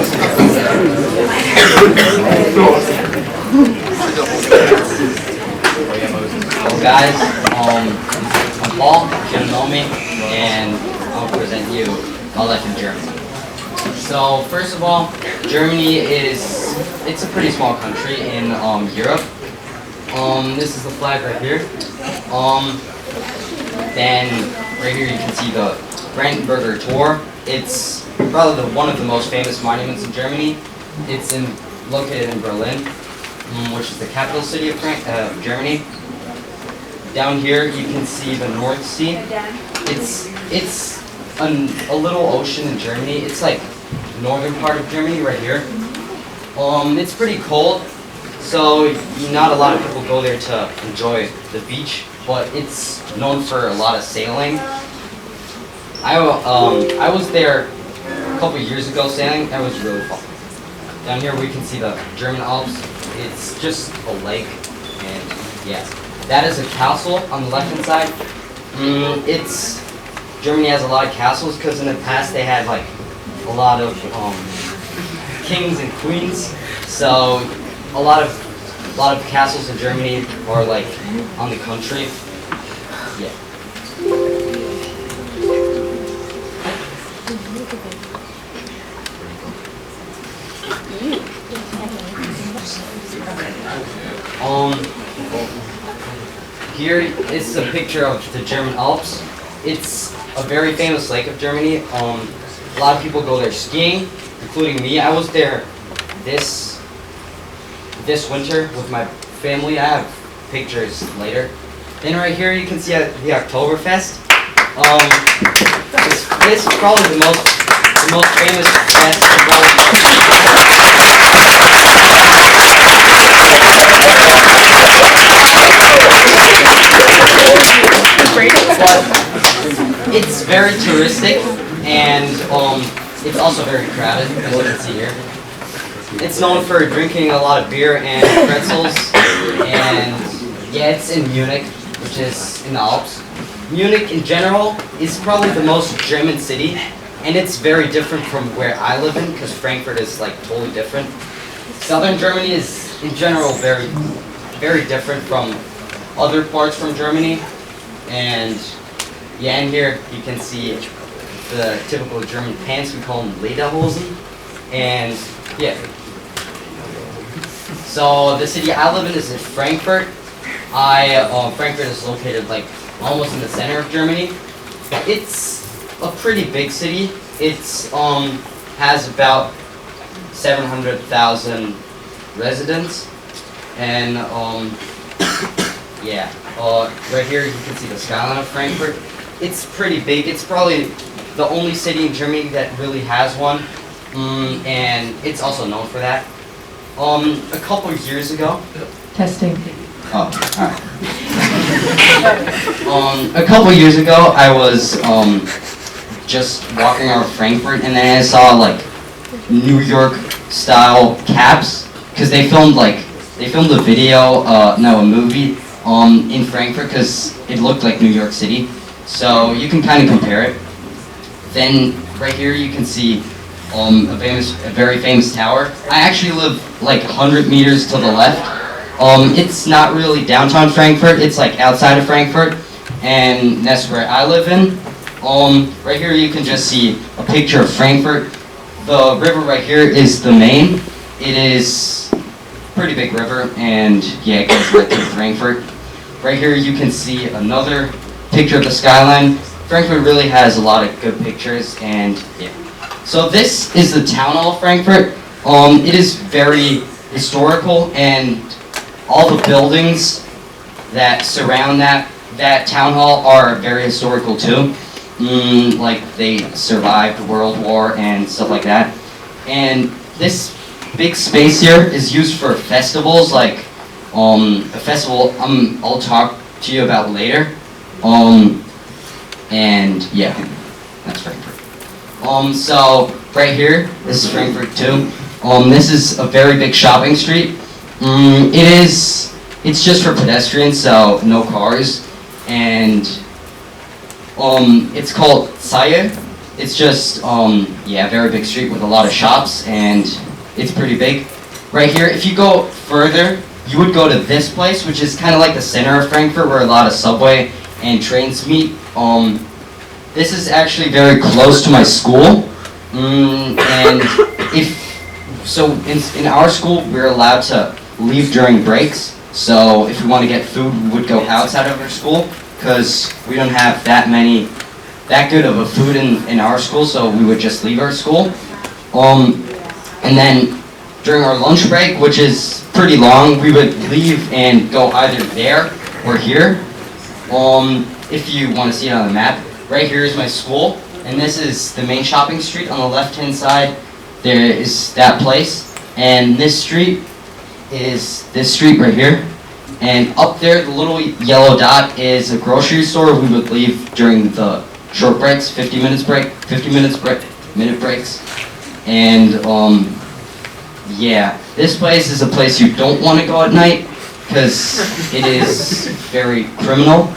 Well, guys, I'm Paul, you don't know me, and I'll present you my life in Germany. So, first of all, Germany it's a pretty small country in Europe. This is the flag right here. Then right here you can see the Exenberger Tor. It's probably one of the most famous monuments in Germany. It's located in Berlin, which is the capital city of Germany. Down here you can see the North Sea. It's a little ocean in Germany. It's like northern part of Germany right here. It's pretty cold, so not a lot of people go there to enjoy the beach, but it's known for a lot of sailing. I was there a couple years ago sailing. That was really fun. Down here we can see the German Alps. It's just a lake, and yeah, that is a castle on the left-hand side. Germany has a lot of castles because in the past they had like a lot of kings and queens. So a lot of castles in Germany are like on the country. Yeah. Here is a picture of the German Alps. It's a very famous lake of Germany. A lot of people go there skiing, including me. I was there this winter with my family. I have pictures later. Then right here you can see the Oktoberfest. This is probably the most famous festival. But it's very touristic, and it's also very crowded, as you can see here. It's known for drinking a lot of beer and pretzels, and yeah, it's in Munich, which is in the Alps. Munich in general is probably the most German city, and it's very different from where I live in, because Frankfurt is like totally different. Southern Germany is in general very, very different from other parts from Germany, and yeah, in here you can see the typical German pants. We call them Lederhosen, and yeah. So the city I live in is in Frankfurt. Frankfurt is located like almost in the center of Germany. It's a pretty big city. It's has about 700,000 residents, and yeah. Right here you can see the skyline of Frankfurt. It's pretty big. It's probably the only city in Germany that really has one, and it's also known for that. A couple years ago. Testing. Oh, alright. A couple years ago, I was just walking around Frankfurt, and then I saw like New York style caps, because they filmed a video, a movie in Frankfurt, because it looked like New York City. So you can kind of compare it. Then right here you can see a very famous tower. I actually live like 100 meters to the left. It's not really downtown Frankfurt. It's like outside of Frankfurt, and that's where I live in. Right here you can just see a picture of Frankfurt. The river right here is the Main. It is a pretty big river, and yeah, it goes right through Frankfurt. Right here you can see another picture of the skyline. Frankfurt really has a lot of good pictures, and yeah. So this is the town hall of Frankfurt. It is very historical, and all the buildings that surround that town hall are very historical too. Like they survived World War and stuff like that. And this big space here is used for festivals, like a festival I'll talk to you about later. And yeah, that's Frankfurt. So right here, this is Frankfurt too. This is a very big shopping street. It's just for pedestrians, so no cars, and it's called Saye. It's just, yeah, a very big street with a lot of shops, and it's pretty big. Right here, if you go further, you would go to this place, which is kind of like the center of Frankfurt, where a lot of subway and trains meet. This is actually very close to my school, and in our school, we're allowed to leave during breaks. So if we want to get food, we would go outside of our school, because we don't have that good of a food in our school, so we would just leave our school. And then during our lunch break, which is pretty long, we would leave and go either there or here. If you want to see it on the map, right here is my school, and this is the main shopping street. On the left-hand side, there is that place, and this street is this street right here. And up there, the little yellow dot is a grocery store. We would leave during the short breaks, 50 minute breaks. And yeah, this place is a place you don't want to go at night, because it is very criminal.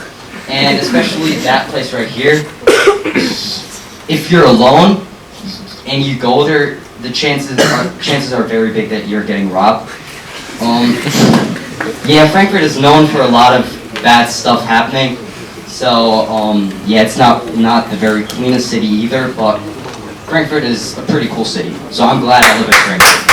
And especially that place right here, if you're alone and you go there, the chances are very big that you're getting robbed. Yeah, Frankfurt is known for a lot of bad stuff happening. So yeah, it's not the very cleanest city either, but Frankfurt is a pretty cool city. So I'm glad I live in Frankfurt.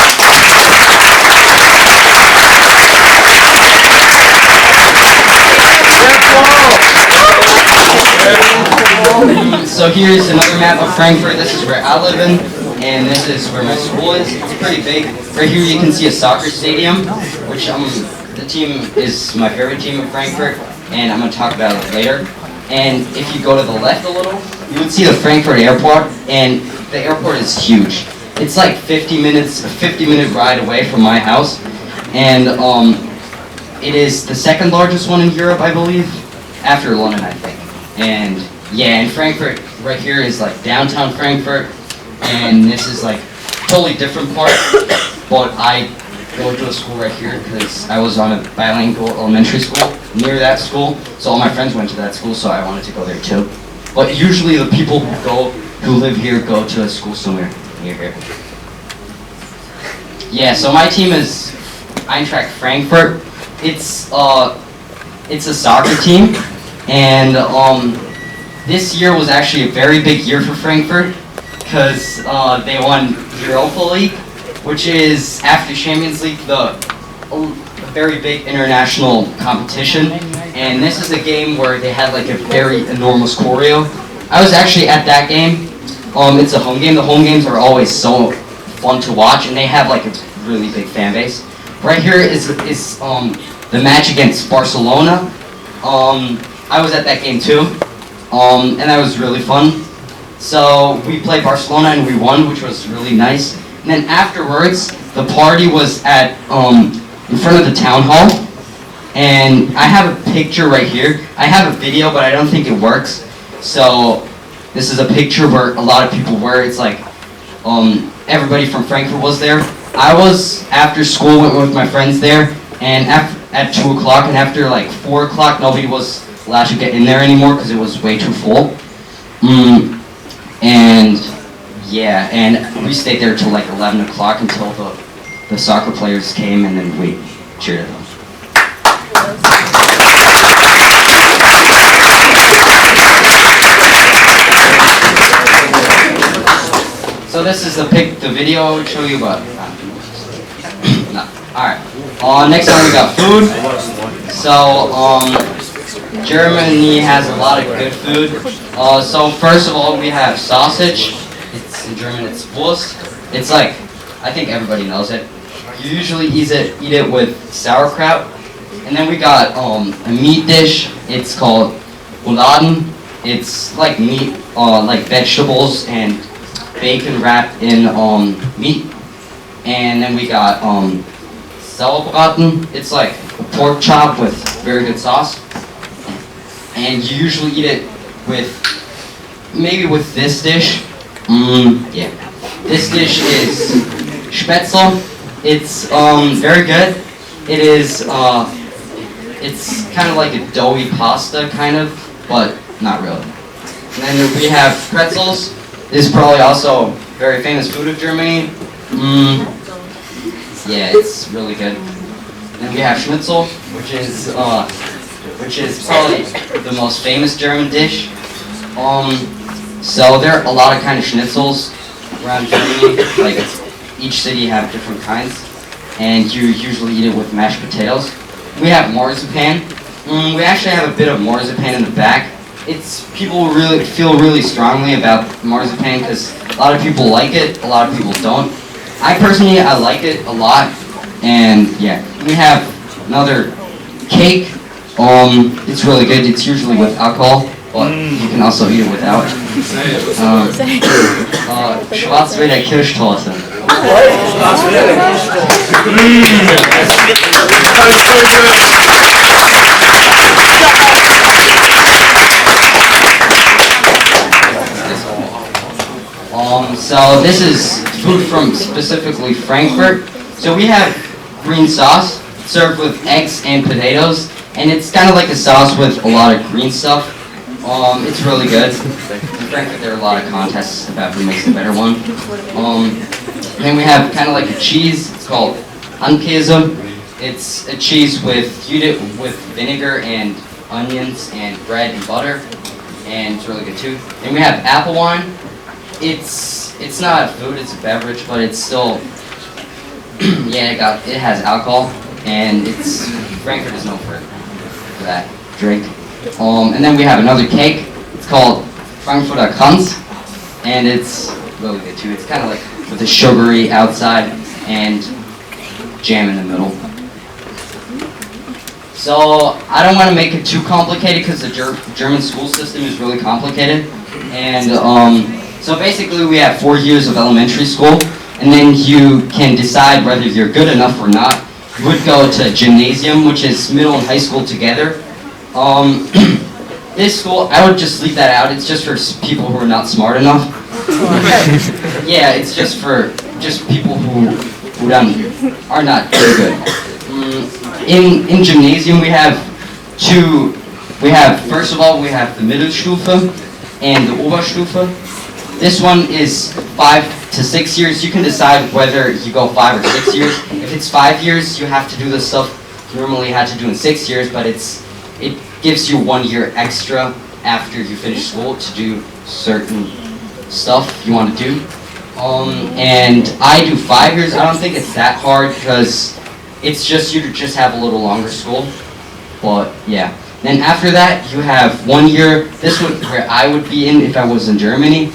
So here's another map of Frankfurt. This is where I live in, and this is where my school is. It's pretty big. Right here you can see a soccer stadium, which the team is my favorite team in Frankfurt, and I'm going to talk about it later. And if you go to the left a little, you would see the Frankfurt airport, and the airport is huge. It's like 50 minute ride away from my house, and it is the second largest one in Europe, I believe, after London, I think. And yeah, and Frankfurt right here is like downtown Frankfurt, and this is like totally different part, but I go to a school right here because I was on a bilingual elementary school near that school, so all my friends went to that school, so I wanted to go there too. But usually the people who live here go to a school somewhere near here. Yeah, so my team is Eintracht Frankfurt. It's a soccer team, and this year was actually a very big year for Frankfurt because they won Europa League, which is, after Champions League, a very big international competition. And this is a game where they had like a very enormous choreo. I was actually at that game. It's a home game. The home games are always so fun to watch, and they have like a really big fan base. Right here is the match against Barcelona. I was at that game too, and that was really fun. So we played Barcelona and we won, which was really nice. And then afterwards, the party was at in front of the town hall, and I have a picture right here. I have a video, but I don't think it works. So this is a picture where a lot of people were. It's like everybody from Frankfurt was there. I was, after school, went with my friends there, and at 2 o'clock, and after like 4 o'clock, nobody was allowed to get in there anymore because it was way too full. And yeah, and we stayed there till like 11 o'clock until the soccer players came, and then we cheered them. So this is the video I would show you about. No. Alright. Next time we got food. So Germany has a lot of good food. So first of all, we have sausage. In German, it's Wurst. It's like, I think everybody knows it. You usually eat it with sauerkraut. And then we got a meat dish. It's called Rouladen. It's like meat, like vegetables and bacon wrapped in meat. And then we got Sauerbraten. It's like a pork chop with very good sauce. And you usually eat it with, maybe with this dish. Yeah. This dish is Spätzle. It's very good. It is it's kind of like a doughy pasta kind of, but not really. And then we have pretzels. This is probably also very famous food of Germany. Yeah, it's really good. And we have Schnitzel, which is probably the most famous German dish. So there are a lot of kind of Schnitzels around Germany. Like each city have different kinds, and you usually eat it with mashed potatoes. We have marzipan. We actually have a bit of marzipan in the back. People really feel really strongly about marzipan because a lot of people like it, a lot of people don't. I personally like it a lot, and yeah. We have another cake. It's really good. It's usually with alcohol, but you can also eat it without. Schwarzwälder Kirschtorte. So this is food from specifically Frankfurt. So we have green sauce served with eggs and potatoes, and it's kind of like a sauce with a lot of green stuff. It's really good. In Frankfurt, there are a lot of contests about who makes the better one. Then we have kind of like a cheese. It's called Handkäse. It's a cheese with vinegar and onions and bread and butter, and it's really good too. Then we have apple wine. It's not a food, it's a beverage, but it's still it has alcohol, and Frankfurt is known for that drink. And then we have another cake. It's called Frankfurter Kranz, and it's really good too. It's kind of like with a sugary outside and jam in the middle. So I don't want to make it too complicated because the German school system is really complicated, and so basically we have 4 years of elementary school, and then you can decide whether you're good enough or not. You would go to gymnasium, which is middle and high school together. This school, I would just leave that out. It's just for people who are not smart enough. Yeah, it's just for people who are not very good. In gymnasium we have first of all we have the Mittelstufe and the Oberstufe. This one is 5 to 6 years. You can decide whether you go 5 or 6 years. If it's 5 years, you have to do the stuff you normally had to do in 6 years, but it gives you 1 year extra after you finish school to do certain stuff you want to do. And I do 5 years. I don't think it's that hard because it's just you just have a little longer school. But yeah. Then after that, you have 1 year. This would where I would be in if I was in Germany.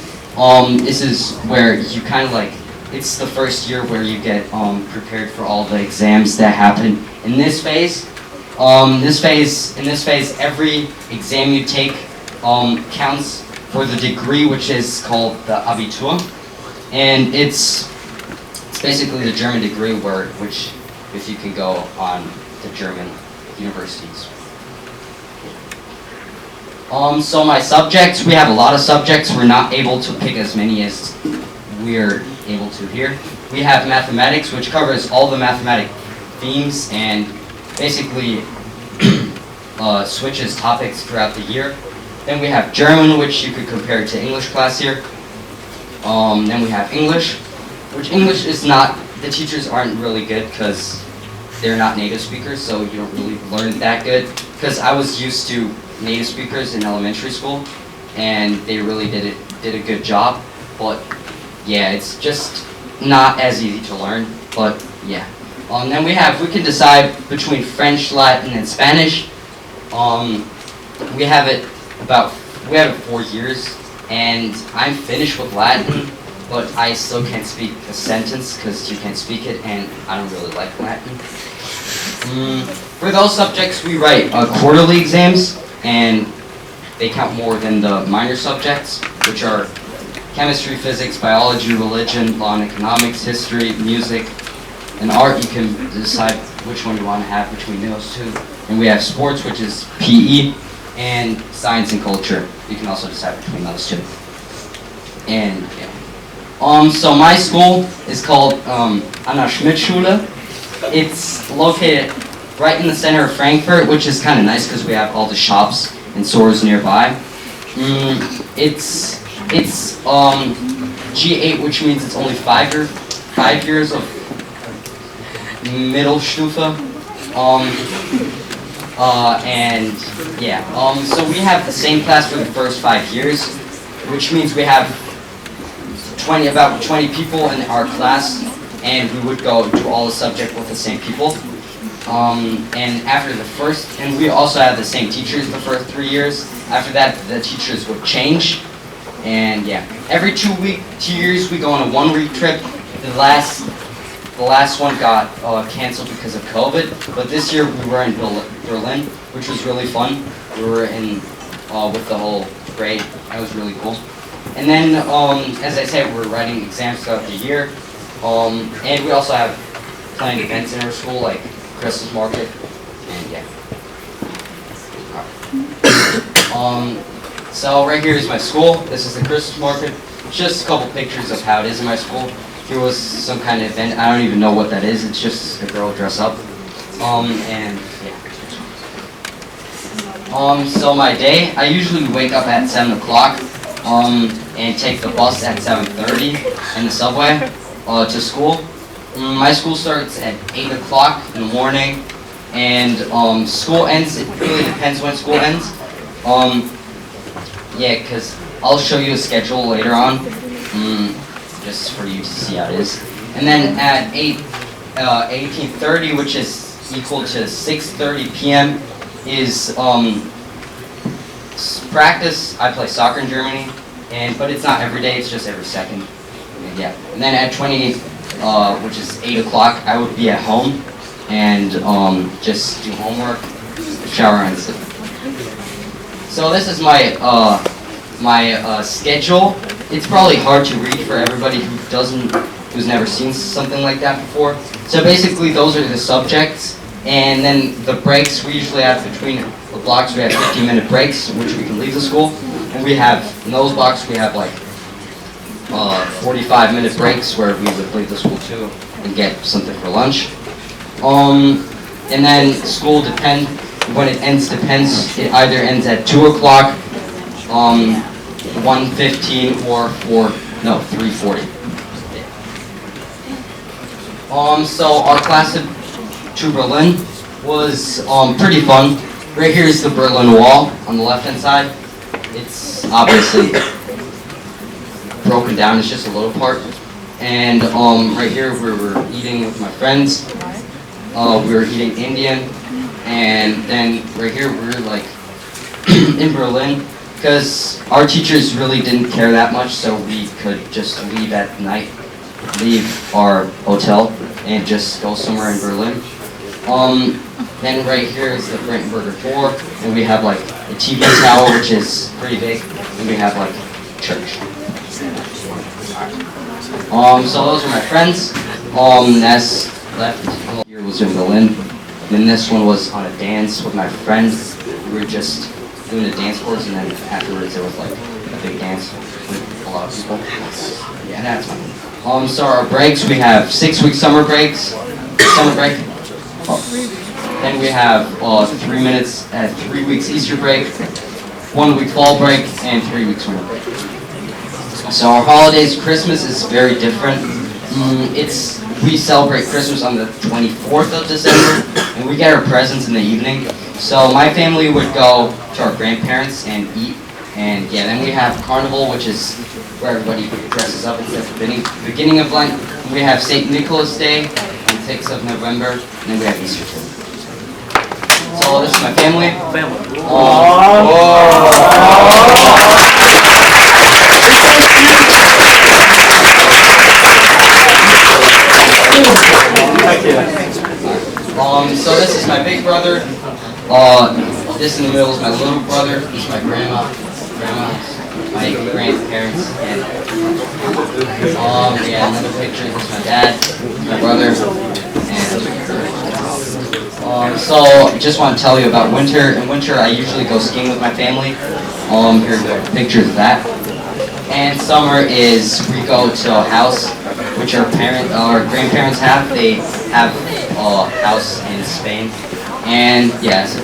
This is where you kind of like, it's the first year where you get prepared for all the exams that happen in this phase. In this phase, every exam you take counts for the degree, which is called the Abitur, and it's basically the German degree which if you can go on the German universities. So my subjects, we have a lot of subjects. We're not able to pick as many as we're able to here. We have mathematics, which covers all the mathematic themes and basically switches topics throughout the year. Then we have German, which you could compare to English class here. Then we have English, which English is not, the teachers aren't really good because they're not native speakers, so you don't really learn that good. Because I was used to native speakers in elementary school, and they really did a good job. But yeah, it's just not as easy to learn. But yeah. Then we can decide between French, Latin, and Spanish. We have it 4 years, and I'm finished with Latin, but I still can't speak a sentence because you can't speak it, and I don't really like Latin. For those subjects, we write quarterly exams, and they count more than the minor subjects, which are chemistry, physics, biology, religion, law and economics, history, music, and art. You can decide which one you want to have between those two. And we have sports, which is PE, and science and culture. You can also decide between those two. And yeah. So my school is called Anna Schmidt Schule. It's located right in the center of Frankfurt, which is kind of nice because we have all the shops and stores nearby. It's G8, which means it's only 5 years of Mittelstufe. And yeah, so we have the same class for the first 5 years, which means we have about 20 people in our class, and we would go to all the subject with the same people. And after the first, and we also have the same teachers the first 3 years. After that, the teachers would change, and yeah, every 2 years we go on a 1-week trip. The last one got canceled because of COVID, but this year we were in Berlin, which was really fun. We were in with the whole grade. That was really cool. And then, as I said, we're writing exams throughout the year, and we also have planned events in our school, like Christmas market, and yeah. So right here is my school. This is the Christmas market. Just a couple pictures of how it is in my school. Here was some kind of event. I don't even know what that is. It's just a girl dress up. And yeah. So my day, I usually wake up at 7 o'clock, and take the bus at 7:30 in the subway, to school. My school starts at 8 o'clock in the morning, and school ends, it really depends when school ends. Yeah, because I'll show you a schedule later on, just for you to see how it is. And then at 18:30, which is equal to 6:30 p.m., is practice. I play soccer in Germany, but it's not every day, it's just every second. And yeah. And then at 20, which is 8 o'clock, I would be at home and just do homework, shower, and sleep. So this is my schedule. It's probably hard to read for everybody who's never seen something like that before. So basically, those are the subjects, and then the breaks we usually have between the blocks. We have 15-minute breaks, which we can leave the school, and we have in those blocks we have like 45-minute breaks where we would leave the school too and get something for lunch. And then school when it ends depends. It either ends at 2 o'clock, 1:15, or 3:40. So our class to Berlin was pretty fun. Right here is the Berlin Wall on the left-hand side. It's obviously broken down. It's just a little part. And right here we were eating with my friends. We were eating Indian. And then right here we were like in Berlin, because our teachers really didn't care that much, so we could just leave at night, leave our hotel, and just go somewhere in Berlin. Then right here is the Exenberger Tour, and we have like a TV tower, which is pretty big, and we have like church. So those are my friends. That's left here was in Berlin. Then this one was on a dance with my friends. We were just doing a dance course, and then afterwards it was like a big dance with a lot of people. Yeah, that's fun. So our breaks, we have 6-week summer break. Then we have 3 weeks Easter break, 1 week fall break, and 3 weeks winter break. So our holidays, Christmas is very different. We celebrate Christmas on the 24th of December, and we get our presents in the evening. So my family would go to our grandparents and eat, and yeah, then we have Carnival, which is where everybody dresses up. It's at the beginning of Lent. We have St. Nicholas Day on the 6th of November, and then we have Easter too. So this is my family. So this is my big brother. This in the middle is my little brother. This is my grandma, my grandparents, and yeah, another picture. This is my dad, my brother, and so just want to tell you about winter. In winter, I usually go skiing with my family. Here's a picture of that. And summer is we go to a house which our grandparents have. They have a house in Spain. And yes.